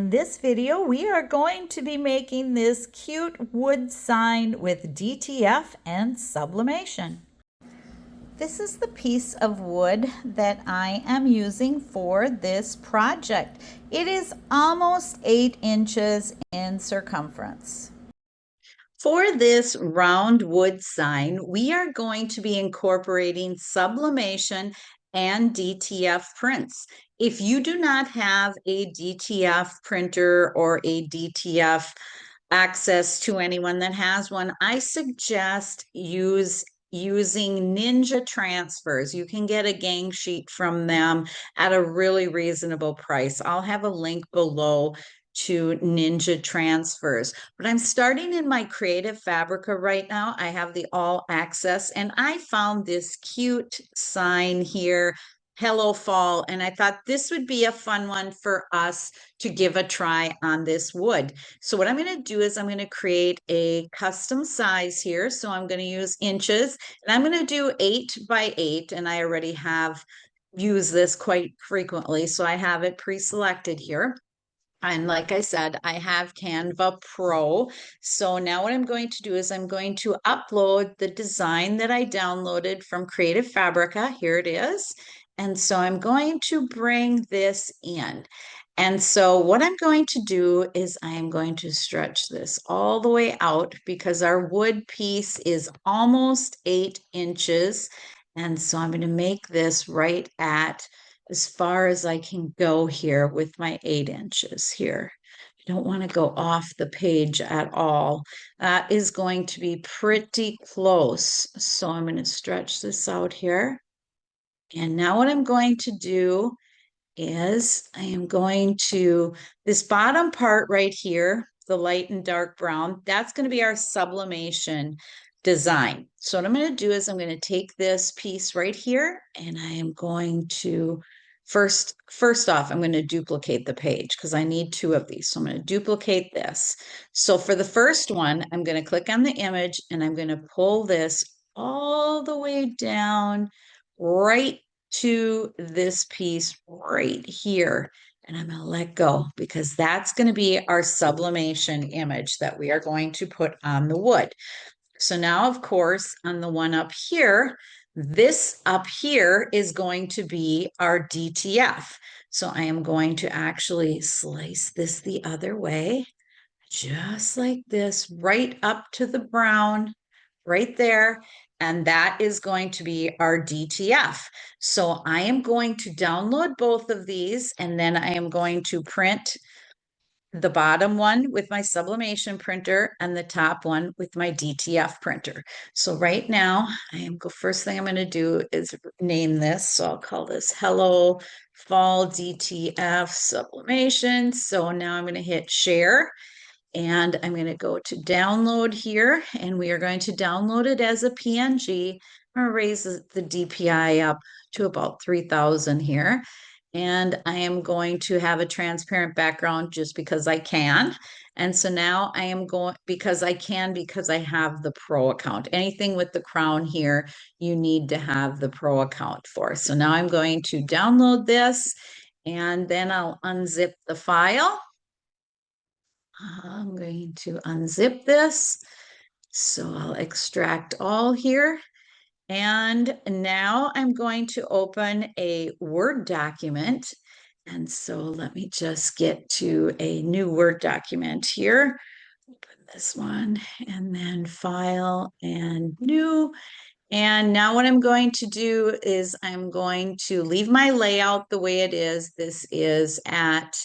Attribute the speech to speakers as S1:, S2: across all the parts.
S1: In this video, we are going to be making this cute wood sign with DTF and sublimation. This is the piece of wood that I am using for this project. It is almost 8 inches in circumference. For this round wood sign, we are going to be incorporating sublimation and DTF prints. If you do not have a DTF printer or a DTF access to anyone that has one, I suggest using Ninja transfers. You can get a gang sheet from them at a really reasonable price. I'll have a link below to Ninja transfers. But I'm starting in my Creative Fabrica right now. I have the all access and I found this cute sign here, Hello Fall, and I thought this would be a fun one for us to give a try on this wood. So what I'm going to do is I'm going to create a custom size here. So I'm going to use inches and I'm going to do 8 by 8, and I already have used this quite frequently. So I have it pre-selected here. And like I said, I have Canva Pro. So now what I'm going to do is I'm going to upload the design that I downloaded from Creative Fabrica. Here it is. And so I'm going to bring this in. And so what I'm going to do is I am going to stretch this all the way out because our wood piece is almost 8 inches. And so I'm going to make this right at as far as I can go here with my 8 inches here. I don't want to go off the page at all. That is going to be pretty close. So I'm going to stretch this out here. And now what I'm going to do is I am going to, this bottom part right here, the light and dark brown, that's going to be our sublimation design. So what I'm going to do is I'm going to take this piece right here and I am going to first off, I'm going to duplicate the page because I need 2 of these. So I'm going to duplicate this. So for the first one, I'm going to click on the image and I'm going to pull this all the way down right to this piece right here. And I'm going to let go because that's going to be our sublimation image that we are going to put on the wood. So now, of course, on the one up here, this up here is going to be our DTF. So I am going to actually slice this the other way, just like this, right up to the brown, right there. And that is going to be our DTF. So I am going to download both of these, and then I am going to print the bottom one with my sublimation printer and the top one with my DTF printer. So right now, first thing I'm going to do is name this. So I'll call this Hello Fall DTF Sublimation. So now I'm going to hit share. And I'm going to go to download here, and we are going to download it as a PNG. I'm going to raise the DPI up to about 3,000 here. And I am going to have a transparent background just because I can. And so now I am going, because I have the Pro account. Anything with the crown here, you need to have the Pro account for. So now I'm going to download this, and then I'll unzip the file. I'm going to unzip this. So I'll extract all here. And now I'm going to open a Word document. And so let me just get to a new Word document here. Open this one and then File and New. And now what I'm going to do is I'm going to leave my layout the way it is. This is at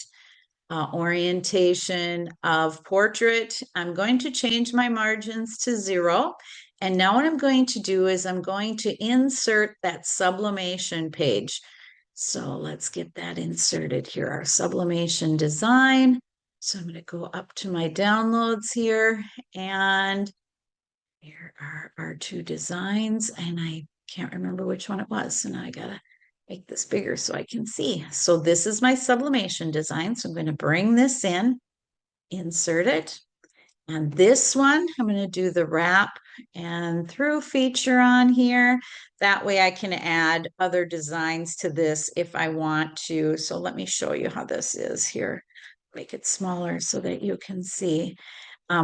S1: orientation of portrait. I'm going to change my margins to 0. And now what I'm going to do is I'm going to insert that sublimation page. So let's get that inserted here, our sublimation design. So I'm going to go up to my downloads here, and here are our 2 designs, and I can't remember which one it was. So now I gotta make this bigger so I can see. So this is my sublimation design. So I'm going to bring this in, insert it. And this one, I'm going to do the wrap and through feature on here. That way I can add other designs to this if I want to. So let me show you how this is here. make it smaller so that you can see.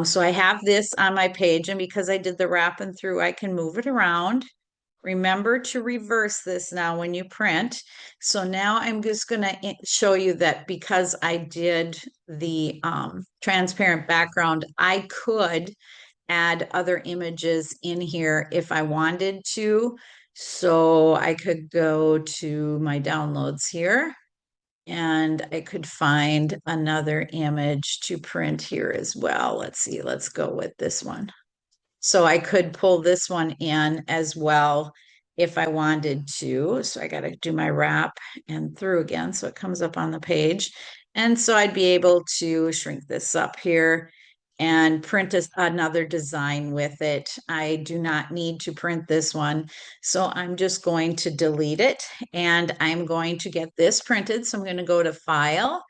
S1: So I have this on my page, and because I did the wrap and through, I can move it around. Remember to reverse this now when you print. So now I'm just going to show you that because I did the transparent background, I could add other images in here if I wanted to. So I could go to my downloads here and I could find another image to print here as well. Let's see, let's go with this one. So I could pull this one in as well if I wanted to. So I got to do my wrap and through again so it comes up on the page. And so I'd be able to shrink this up here and print another design with it. I do not need to print this one. So I'm just going to delete it and I'm going to get this printed. So I'm going to go to File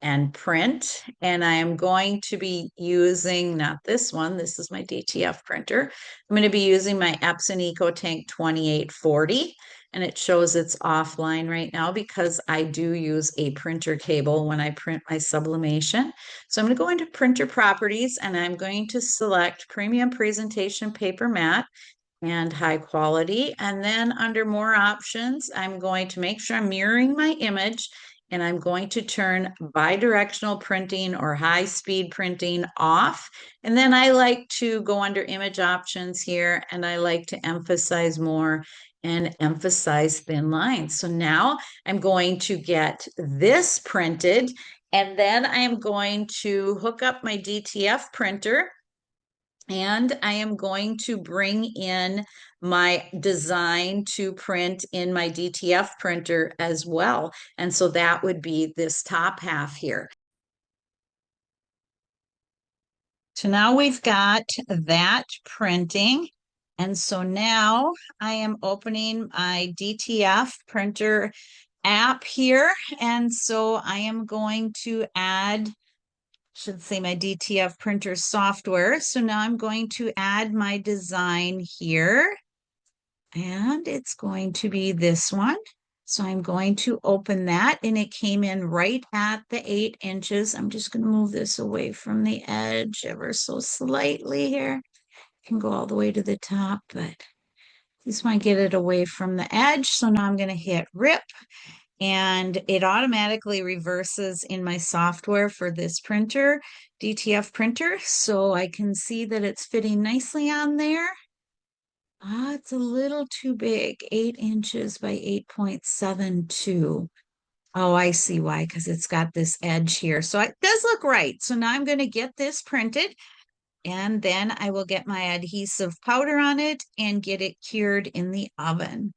S1: and Print, and I am going to be using, not this one, this is my DTF printer. I'm going to be using my Epson EcoTank 2840, and it shows it's offline right now because I do use a printer cable when I print my sublimation. So I'm going to go into printer properties and I'm going to select Premium Presentation Paper Matte and high quality. And then under more options, I'm going to make sure I'm mirroring my image and I'm going to turn bidirectional printing or high speed printing off. And then I like to go under image options here and I like to emphasize more and emphasize thin lines. So now I'm going to get this printed and then I am going to hook up my DTF printer and I am going to bring in my design to print in my DTF printer as well. And so that would be this top half here. So now we've got that printing. And so now I am opening my DTF printer app here. And so I am going to add, should say my DTF printer software. So now I'm going to add my design here and it's going to be this one. So I'm going to open that and it came in right at the 8 inches. I'm just going to move this away from the edge ever so slightly here. Can go all the way to the top, but just want to get it away from the edge. So now I'm going to hit rip and it automatically reverses in my software for this printer, DTF printer. So I can see that it's fitting nicely on there. It's a little too big, 8 inches by 8.72. Oh, I see why, because it's got this edge here. So it does look right. So now I'm going to get this printed and then I will get my adhesive powder on it and get it cured in the oven.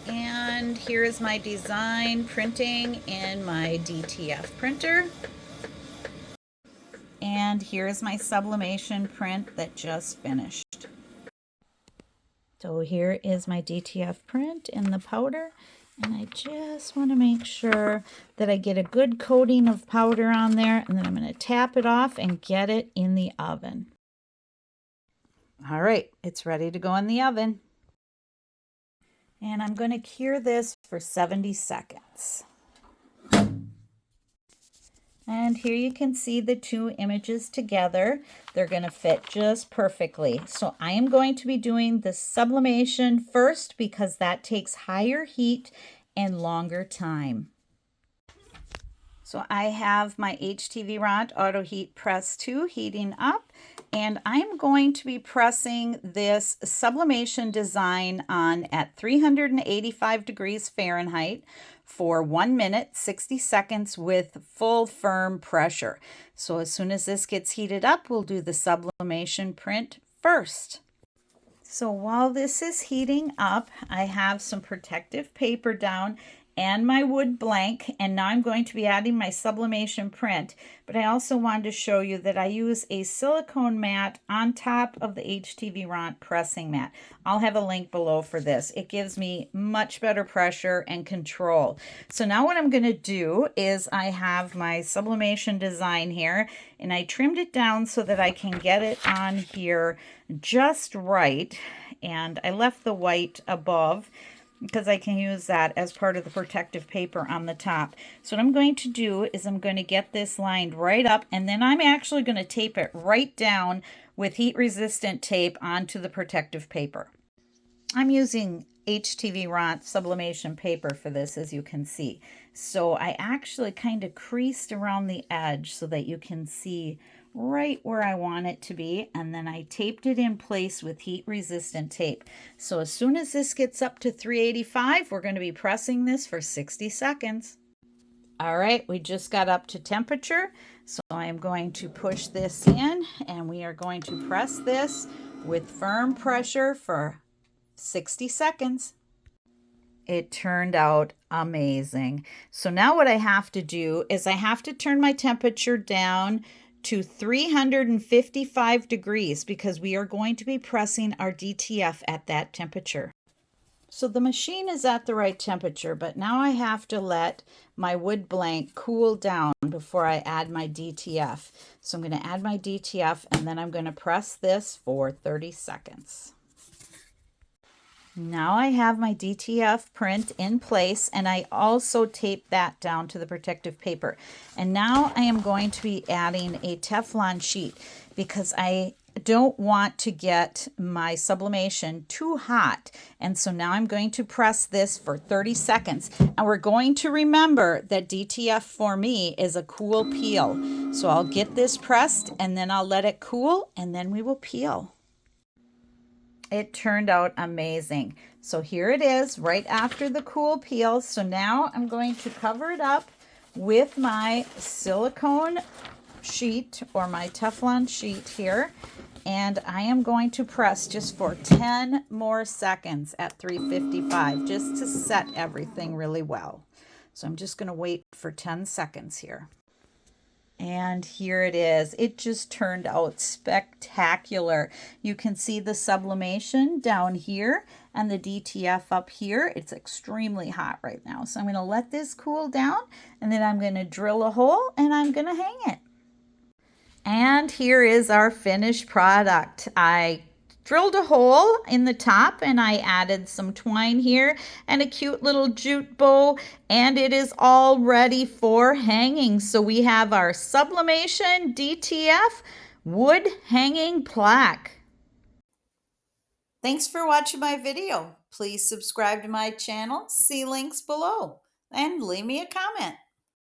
S1: And here is my design printing in my DTF printer. And here's my sublimation print that just finished. So here is my DTF print in the powder. And I just want to make sure that I get a good coating of powder on there. And then I'm going to tap it off and get it in the oven. All right, it's ready to go in the oven. And I'm going to cure this for 70 seconds. And here you can see the two images together. They're going to fit just perfectly. So I am going to be doing the sublimation first because that takes higher heat and longer time. So I have my HTV Ront Auto Heat Press 2 heating up, and I'm going to be pressing this sublimation design on at 385 degrees Fahrenheit for 1 minute, 60 seconds with full firm pressure. So as soon as this gets heated up, we'll do the sublimation print first. So while this is heating up, I have some protective paper down and my wood blank, and now I'm going to be adding my sublimation print. But I also wanted to show you that I use a silicone mat on top of the HTV Ront pressing mat. I'll have a link below for this. It gives me much better pressure and control. So now what I'm going to do is I have my sublimation design here, and I trimmed it down so that I can get it on here just right. And I left the white above. because I can use that as part of the protective paper on the top. So what I'm going to do is I'm going to get this lined right up, and then I'm actually going to tape it right down with heat resistant tape onto the protective paper. I'm using HTV Ront sublimation paper for this, as you can see. So I actually kind of creased around the edge so that you can see right where I want it to be, and then I taped it in place with heat resistant tape. So as soon as this gets up to 385, we're going to be pressing this for 60 seconds. All right, we just got up to temperature, so I'm going to push this in, and we are going to press this with firm pressure for 60 seconds. It turned out amazing. So now what I have to do is I have to turn my temperature down to 355 degrees because we are going to be pressing our DTF at that temperature. So the machine is at the right temperature, but now I have to let my wood blank cool down before I add my DTF. So I'm going to add my DTF, and then I'm going to press this for 30 seconds. Now I have my DTF print in place, and I also taped that down to the protective paper. And now I am going to be adding a Teflon sheet because I don't want to get my sublimation too hot. And so now I'm going to press this for 30 seconds. And we're going to remember that DTF for me is a cool peel. So I'll get this pressed, and then I'll let it cool, and then we will peel. It turned out amazing. So here it is right after the cool peel. So now I'm going to cover it up with my silicone sheet or my Teflon sheet here. And I am going to press just for 10 more seconds at 355 just to set everything really well. So I'm just going to wait for 10 seconds here. And here it is. It just turned out spectacular. You can see the sublimation down here and the DTF up here. It's extremely hot right now. So I'm going to let this cool down, and then I'm going to drill a hole and I'm going to hang it. And here is our finished product. I drilled a hole in the top, and I added some twine here and a cute little jute bow, and it is all ready for hanging. So we have our Sublimation DTF wood hanging plaque. Thanks for watching my video. Please subscribe to my channel, see links below, and leave me a comment.